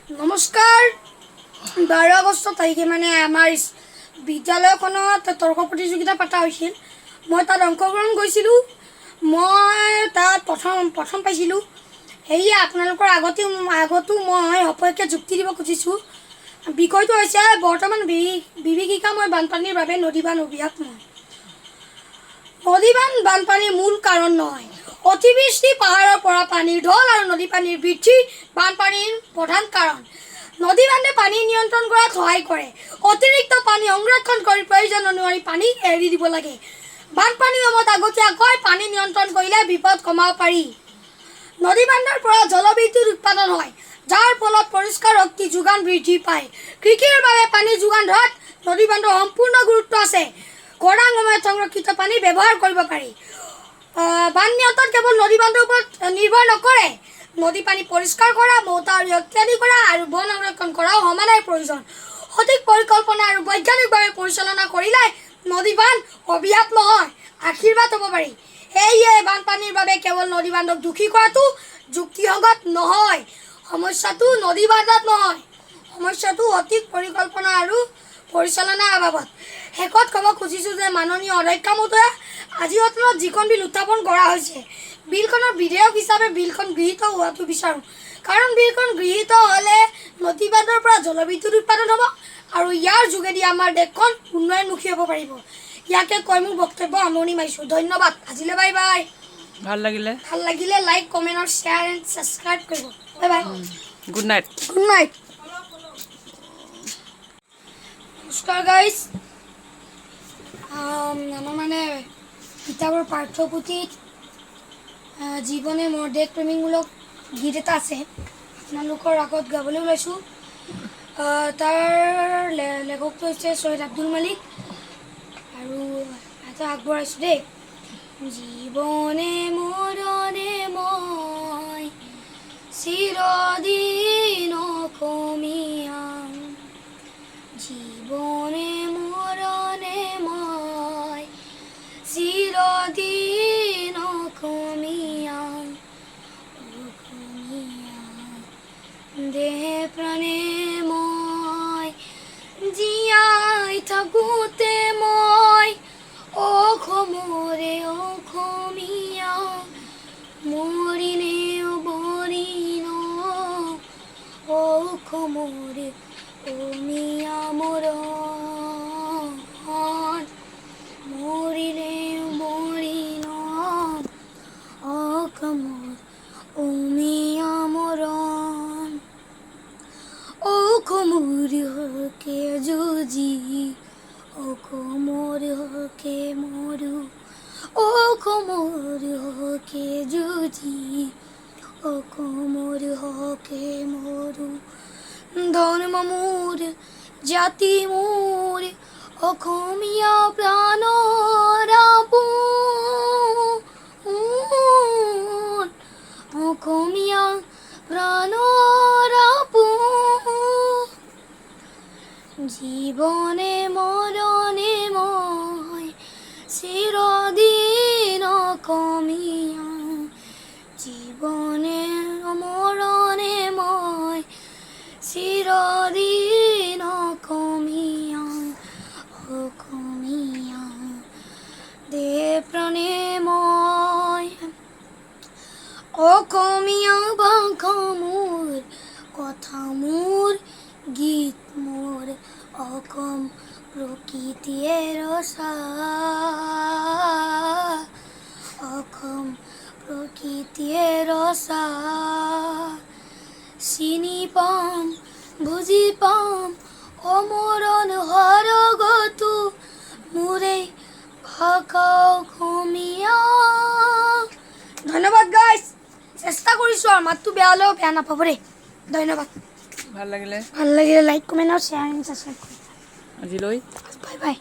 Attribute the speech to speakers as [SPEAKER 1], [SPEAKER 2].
[SPEAKER 1] নমস্কাৰ 12 আগষ্ট তাৰিখে মানে আমাৰ বিদ্যালয়খনত তৰ্ক প্ৰতিযোগিতা পতা হৈছিল। মই তাত অংশগ্ৰহণ কৰিছিলোঁ। মই তাত প্ৰথম পাইছিলোঁ। সেয়ে আপোনালোকৰ আগতো মই সপক্ষে যুক্তি দিব খুজিছোঁ। বিষয়টো হৈছে বৰ্তমান বিভীষিকাময় বানপানীৰ বাবে নদীবান্ধ অভিশাপ নহয়। নদীবান্ধ বানপানীৰ মূল কাৰণ নহয়। অতিবৃষ্টি, পাহাৰৰ পৰা পানীৰ ঢল আৰু নদী পানীৰ বৃদ্ধি বানপানীৰ প্ৰধান কাৰণ। নদী বান্ধে পানী নিয়ন্ত্ৰণ কৰাত সহায় কৰে। অতিৰিক্ত পানী সংৰক্ষণ কৰি প্ৰয়োজন অনুসৰি পানী এৰি দিব লাগে। বানপানীৰ সময়ত আগতীয়াকৈ পানী নিয়ন্ত্ৰণ কৰিলে বিপদ কমাব পাৰি। নদী বান্ধৰ পৰা জলবিদ্যুৎ উৎপাদন হয়, যাৰ ফলত পৰিষ্কাৰ শক্তি যোগান বৃদ্ধি পায়। কৃষিৰ বাবে পানী যোগান ধৰাত নদী বান্ধৰ সম্পূৰ্ণ গুৰুত্ব আছে। খৰাং সময়ত সংৰক্ষিত পানী ব্যৱহাৰ কৰিব পাৰি। বান নিয়ন্ত্ৰণ কেৱল নদী বান্ধৰ ওপৰত নিৰ্ভৰ নকৰে। নদী পানী পৰিষ্কাৰ কৰা, মৌতাউৰী শক্তিশালী কৰা আৰু বন সংৰক্ষণ কৰাও সমানেই প্ৰয়োজন। সঠিক পৰিকল্পনা আৰু বৈজ্ঞানিকভাৱে পৰিচালনা কৰিলে নদী বান্ধ অভিশাপ নহয়, আশীৰ্বাদ হ'ব পাৰি। সেয়ে বানপানীৰ বাবে কেৱল নদী বান্ধক দোষী কৰাটো যুক্তিসংগত নহয়। সমস্যাটো নদী বান্ধত নহয়, সমস্যাটো সঠিক পৰিকল্পনা আৰু পৰিচালনাৰ অভাৱত। শেষত ক'ব খুজিছোঁ যে মাননীয় অধ্যক্ষ মহোদয়া, আজিৰ সদনত যিখন বিল উত্থাপন কৰা হৈছে, বিলখনৰ বিধেয়ক হিচাপে বিলখন গৃহীত হোৱাটো বিচাৰোঁ। কাৰণ বিলখন গৃহীত হ'লে নদী বান্ধৰ পৰা জলবিদ্যুৎ উৎপাদন হ'ব আৰু ইয়াৰ যোগেদি আমাৰ দেশখন উন্নয়নমুখী হ'ব পাৰিব। ইয়াকে কৈ মোৰ বক্তব্য সামৰণি মাৰিছোঁ। ধন্যবাদ। আজিলৈ বাই বাই। ভাল লাগিলে লাইক, কমেণ্ট আৰু শ্বেয়াৰ এণ্ড ছাবস্ক্ৰাইব কৰিব। Bye bye.
[SPEAKER 2] Good night.
[SPEAKER 1] নমস্কাৰ গাইজ। আমাৰ মানে কিতাপৰ পাঠ্যপুথিত জীৱনে মোৰ দেশপ্ৰেমীমূলক গীত এটা আছে, আপোনালোকৰ আগত গাবলৈ ওলাইছোঁ। তাৰ লেখকটো হৈছে ছৈয়দ আব্দুল মালিক আৰু এটা আগবঢ়াইছোঁ দেই। জীৱনে মৰণে মই চিৰদিন অসমীয়া, জীৱনে মৰণে মই চিৰদিন অসমীয়া, দেহে প্ৰাণে মই জীয়াই থাকোঁতে মই অসমৰে অসমীয়া, মৰিলে অবৰিণ অসমৰে অসমীয়া মৰণ, মৰিলে অবৰিণ অসমৰ অসমীয়া মৰণ। অসমৰ হকে যুঁজি অসমৰ হকে মৰো, অসমৰ হকে যুঁজি অসমৰ হকে মৰো। ধৰ্ম মোৰ, জাতি মোৰ, অসমীয়া প্ৰাণৰ আপোন, অসমীয়া প্ৰাণৰ আপোন। জীৱনে মৰণে মই চিৰদিন অসমীয়া, জীৱনে মৰণে মই চিৰদিন অসমীয়া, অসমীয়া, দেহ প্ৰাণে মই অসমীয়া ভাষা মোৰ, কথা মোৰ, গীত মোৰ, অসম প্ৰকৃতিয়ে ৰচা, অসম প্ৰকৃতিয়ে ৰচা। চিনি পাম, বুজি পাম, অমৰণ সৰগতো মোৰে ভাষা অসমীয়া। ধন্যবাদ গাইজ। চেষ্টা কৰিছোঁ আৰু মাতটো বেয়া হ'লেও বেয়া নাপাব দেই। ধন্যবাদ।
[SPEAKER 2] ভাল লাগিলে
[SPEAKER 1] লাইক, কমেণ্ট আৰু শ্বেয়াৰ এণ্ড ছাবস্ক্ৰাইব কৰিব।
[SPEAKER 2] আজিলৈ
[SPEAKER 1] বাই বাই।